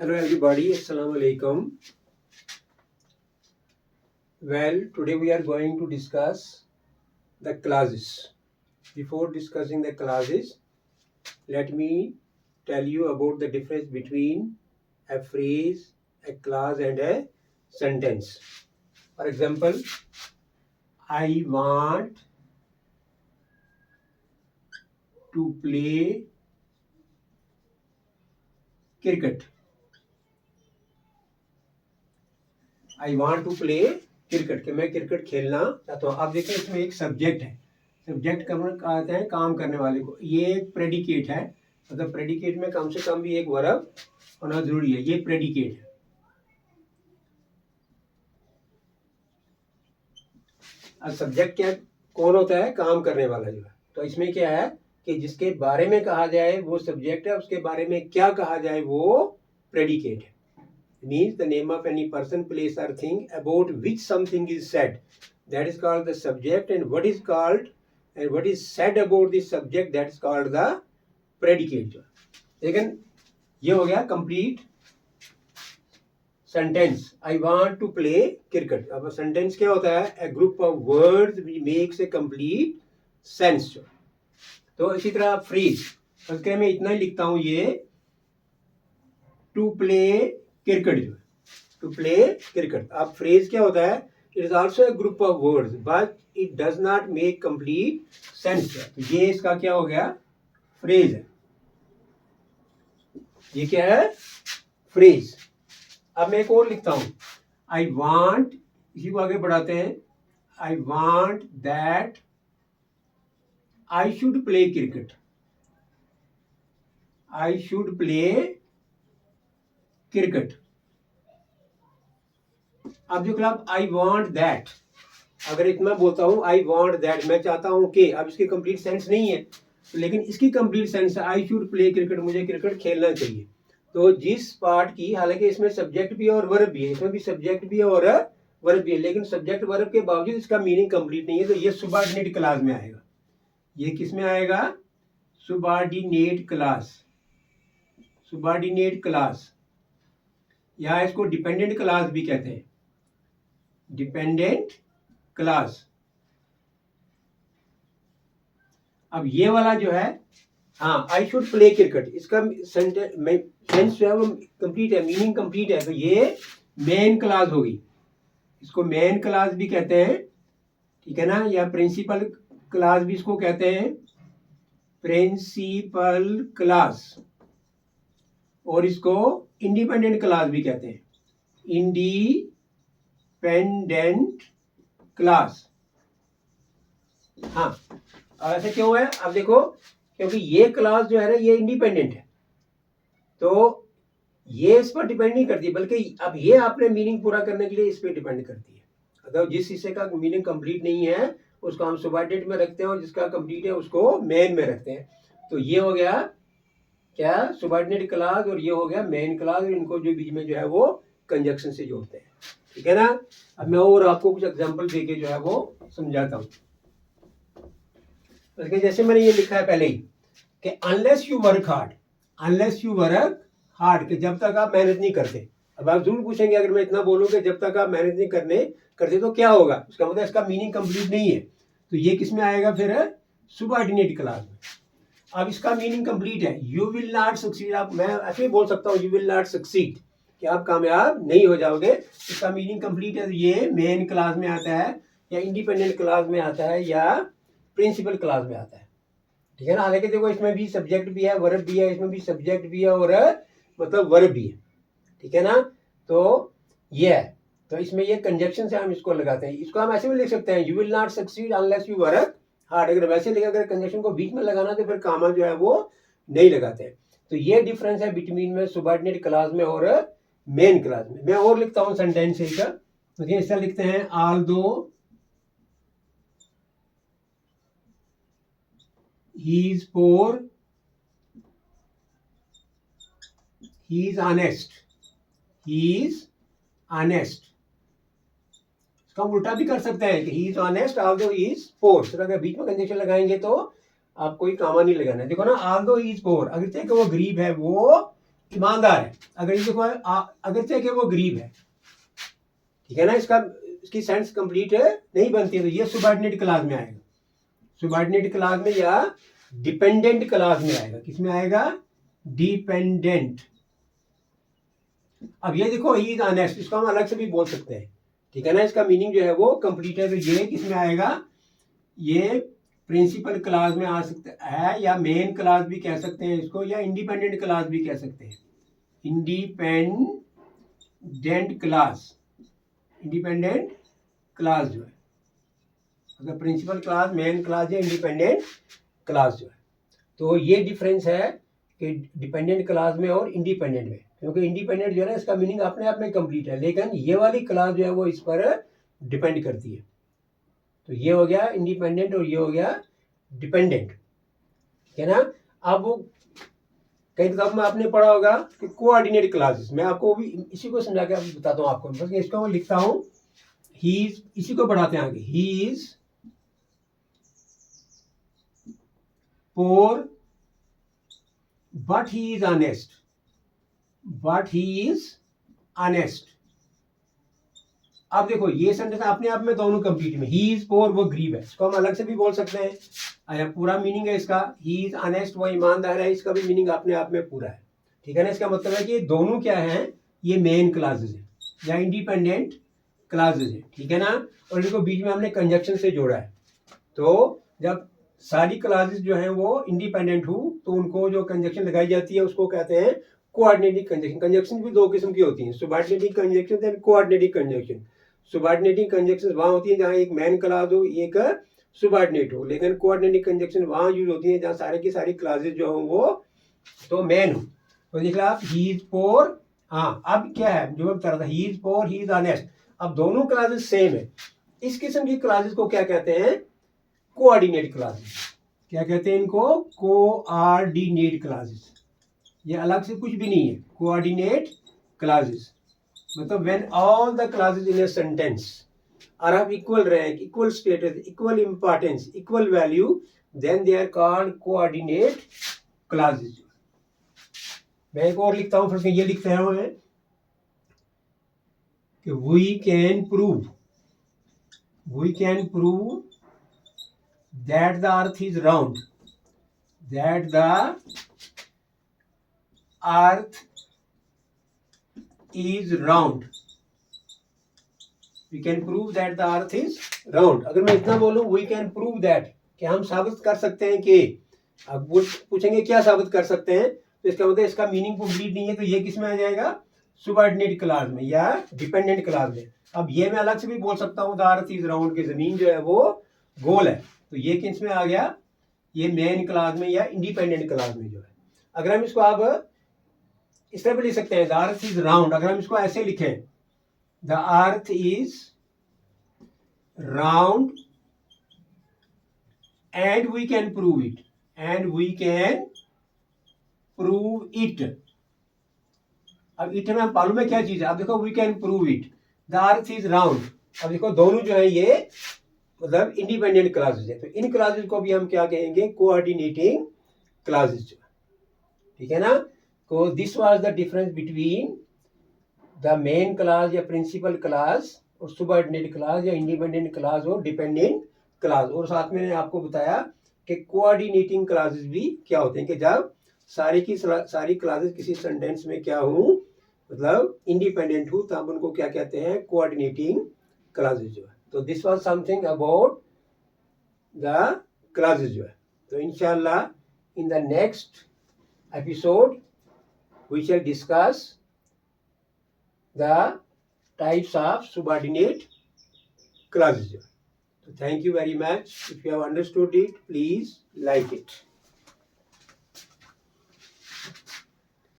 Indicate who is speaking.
Speaker 1: Hello everybody, Assalamu alaikum. Well, today we are going to discuss the clauses. Before discussing the clauses, let me tell you about the difference between a phrase, a clause and a sentence. For example, I want to play cricket. I want to play cricket, कि मैं cricket खेलना चाहता हूँ। आप देखिए इसमें एक subject है, सब्जेक्ट कहते हैं काम करने वाले को। ये एक प्रेडिकेट है, मतलब प्रेडिकेट में कम से कम भी एक वर्ब होना जरूरी है। ये प्रेडिकेट है। अब सब्जेक्ट क्या कौन होता है? काम करने वाला जो है। तो इसमें क्या है कि जिसके बारे में कहा जाए वो सब्जेक्ट है, उसके बारे में क्या कहा जाए वो प्रेडिकेट है। Means the name of any person, place or thing about which something is said, that is called the subject, and what is said about this subject, that is called the predicate. लेकिन ये हो गया complete sentence. I want to play cricket. अब sentence क्या होता है? A group of words which makes a complete sense. तो इसी तरह phrase, उसके मैं इतना ही लिखता हूँ, ये to play क्रिकेट जो है, टू प्ले क्रिकेट। अब फ्रेज क्या होता है? It is also a group of words but it does not make complete sense. तो ये इसका क्या हो गया? फ्रेज है। ये क्या है? फ्रेज। अब मैं एक और लिखता हूं, आई वांट, इसी को आगे बढ़ाते हैं, I want that I should play cricket. I should play cricket. अब जो क्लब आई वांट दैट, अगर इतना बोलता हूं आई वांट दैट, मैं चाहता हूं कि, अब इसकी कंप्लीट सेंस नहीं है, लेकिन इसकी कंप्लीट सेंस है आई शुड प्ले क्रिकेट, मुझे क्रिकेट खेलना चाहिए। तो जिस पार्ट की, हालांकि इसमें सब्जेक्ट भी है और वर्ब भी है, इसमें भी सब्जेक्ट भी है और वर्ब भी है, लेकिन सब्जेक्ट वर्ब के बावजूद इसका मीनिंग कंप्लीट नहीं है, तो ये सुबॉर्डिनेट क्लास में आएगा। ये किस में आएगा? Subordinate class. सुबॉर्डिनेट क्लास, या इसको डिपेंडेंट क्लास भी कहते हैं, डिपेंडेंट क्लास। अब ये वाला जो है, हाँ, आई शुड प्ले क्रिकेट, इसका सेंस जो है वो कंप्लीट है, मीनिंग कंप्लीट है, तो ये मेन क्लास होगी। इसको मेन क्लास भी कहते हैं, ठीक है ना, या प्रिंसिपल क्लास भी इसको कहते हैं, प्रिंसिपल क्लास। और इसको इंडिपेंडेंट क्लास भी कहते हैं, इंडिपेंडेंट क्लास। हाँ, ऐसा क्यों है? अब देखो, क्योंकि ये क्लास जो है ना, ये इंडिपेंडेंट है, तो ये इस पर डिपेंड नहीं करती, बल्कि अब ये आपने मीनिंग पूरा करने के लिए इस पर डिपेंड करती है। मतलब जिस हिस्से का मीनिंग कंप्लीट नहीं है उसको हम सबऑर्डिनेट में रखते हैं, और जिसका कंप्लीट है उसको मेन में रखते हैं। तो ये हो गया क्या? सबऑर्डिनेट क्लास, और ये हो गया मेन क्लास, और इनको जो बीच में जो है वो कंजक्शन से जोड़ते हैं, ठीक है ना। अब मैं और आपको कुछ एग्जांपल देके जो है वो समझाता हूँ। तो जैसे मैंने ये लिखा है पहले ही कि unless you work hard, unless you work hard, कि जब तक आप मेहनत नहीं करते। अब आप जरूर पूछेंगे, अगर मैं इतना बोलूँ कि जब तक आप मेहनत नहीं करते तो क्या होगा? उसका मतलब इसका मीनिंग कंप्लीट नहीं है, तो ये किस में आएगा फिर? सबऑर्डिनेट क्लास में। अब इसका मीनिंग कंप्लीट है, यू विल नॉट सक्सीड। आप, मैं ऐसे ही बोल सकता हूँ, यू विल नॉट सक्सीड, कि आप कामयाब नहीं हो जाओगे। इसका मीनिंग कंप्लीट है, तो ये मेन क्लास में आता है, या इंडिपेंडेंट क्लास में आता है, या प्रिंसिपल क्लास में आता है, ठीक है ना। हालांकि देखो इसमें भी सब्जेक्ट भी है, वर्ब भी है, इसमें भी सब्जेक्ट भी है और मतलब वर्ब भी है, ठीक है ना। तो ये है, तो इसमें ये कंजक्शन से हम इसको लगाते हैं। इसको हम ऐसे भी लिख सकते हैं, you will not succeed unless you work hard. अगर वैसे लिखा, अगर कंजक्शन को बीच में लगाना तो फिर कामा जो है वो नहीं लगाते हैं। तो ये डिफरेंस है बिटवीन में सबऑर्डिनेट क्लास में और मेन क्लास में। मैं और लिखता हूँ सेंटेंस का, तो ये ऐसा लिखते हैं, although he is poor, he is honest, he is honest। इसका हम उल्टा भी कर सकते हैं कि he is honest although he is poor। तो अगर बीच में कंजक्शन लगाएंगे तो आप कोई कामा नहीं लगाना है। देखो ना, although he is poor, अगर चाहे कि वो गरीब है, वो ईमानदार है, अगर ये देखो अगर चाहे कि वो गरीब है, ठीक है ना, इसकी सेंस कंप्लीट नहीं बनती है, तो ये सुबॉर्डिनेट क्लास में आएगा, सुबॉर्डिनेट क्लास में या डिपेंडेंट क्लास में आएगा। किस में आएगा? डिपेंडेंट। अब ये देखो ही इज ऑनेस्ट, इसको हम अलग से भी बोल सकते हैं, ठीक है ना, इसका मीनिंग जो है वो कंप्लीट है। तो ये किस में आएगा? ये प्रिंसिपल क्लास में आ सकता है, या मेन क्लास भी कह सकते हैं इसको, या इंडिपेंडेंट क्लास भी कह सकते हैं। इंडिपेंडेंट क्लास, इंडिपेंडेंट क्लास जो है, अगर प्रिंसिपल क्लास, मेन क्लास या इंडिपेंडेंट क्लास जो है, तो ये डिफरेंस है कि डिपेंडेंट क्लास में और इंडिपेंडेंट में। क्योंकि इंडिपेंडेंट जो है ना, इसका मीनिंग अपने आप में कंप्लीट है, लेकिन ये वाली क्लास जो है वो इस पर डिपेंड करती है। तो ये हो गया इंडिपेंडेंट और ये हो गया डिपेंडेंट, ठीक है ना। अब कई किताब में आपने पढ़ा होगा कि कोऑर्डिनेट क्लासेस, मैं आपको भी इसी को समझा के बताता हूँ आपको, बस इसको मैं लिखता हूँ, ही इज, इसी को बढ़ाते हैं आगे, he is poor but he is honest, but he is honest। अब देखो ये सेंटेंस अपने आप में दोनों कंप्लीट में, ही इज पोर वो गरीब है, इसको हम अलग से भी बोल सकते हैं, आया पूरा मीनिंग है इसका। ही इज ऑनेस्ट वो ईमानदार है, इसका भी मीनिंग अपने आप में पूरा है, ठीक है ना। इसका मतलब है कि दोनों क्या है, ये मेन क्लासेस है या इंडिपेंडेंट क्लासेस है, ठीक है ना। और इनको बीच में हमने कंजक्शन से जोड़ा है, तो जब सारी क्लासेस जो हैं वो इंडिपेंडेंट हो तो उनको जो कंजक्शन लगाई जाती है उसको कहते हैं कोऑर्डिनेटिंग कंजक्शन। कंजक्शन भी दो किस्म की होती हैं, subordinating conjunction and coordinating conjunction. Subordinating conjunction वहाँ होती है जहाँ एक मेन क्लास हो, एक सुबॉर्डिनेट हो, लेकिन कोऑर्डिनेटिंग कंजक्शन वहाँ यूज होती है जहाँ सारे की सारी क्लासेस जो हों वो तो मेन हो। तो देख लो आप, ही इज पोर, हाँ अब क्या है जो मैं बता रहा था, he is poor, he is honest. अब दोनों क्लासेस सेम है, इस किस्म की क्लासेस को क्या कहते हैं? Coordinate clauses. क्या कहते हैं इनको? Coordinate clauses. ये अलग से कुछ भी नहीं है, कोऑर्डिनेट क्लासेस मतलब when all the clauses in a sentence are of equal rank, equal status, equal importance, equal value, then they are called coordinate clauses. मैं एक और लिखता हूं, फिर ये लिखते हैं कि we can prove that the earth is round, that the earth is round, we can prove that the earth is round। अगर मैं इतना बोलूं we can prove that, कि हम साबित कर सकते हैं कि, अब वो पूछेंगे क्या साबित कर सकते हैं, तो इसका मतलब इसका मीनिंग कंप्लीट नहीं है, तो ये किस में आ जाएगा? सुबॉर्डिनेट क्लास में या डिपेंडेंट क्लास में। अब ये मैं अलग से भी बोल सकता हूँ द अर्थ इज राउंड, की जमीन जो है वो गोल है, तो ये किस में आ गया? ये मेन क्लास में या इंडिपेंडेंट क्लास में जो है। अगर हम इसको अब इस तरह भी लिख सकते हैं, द अर्थ इज राउंड, अगर हम इसको ऐसे लिखें, the earth is round and we can prove it, अब इट में मालूम है क्या चीज है। अब देखो we can prove it, the earth is round. अब देखो दोनों जो है ये मतलब इंडिपेंडेंट क्लासेस है, तो इन क्लासेस को भी हम क्या कहेंगे? कोऑर्डिनेटिंग क्लासेस, ठीक है ना। तो this was the difference between the main class या प्रिंसिपल क्लास और सुबॉर्डिनेट क्लास या इंडिपेंडेंट क्लास और डिपेंडेंट क्लास। और साथ में आपको बताया कि कोऑर्डिनेटिंग क्लासेस भी क्या होते हैं, कि जब सारी की सारी क्लासेस किसी सेंटेंस में क्या हो, मतलब इंडिपेंडेंट हो, तब उनको क्या कहते हैं? कोऑर्डिनेटिंग क्लासेस जो है। तो this was something about the clauses जो है। तो इंशाल्लाह in the next episode we shall discuss the types of subordinate clauses. So thank you very much. If you have understood it, please like it.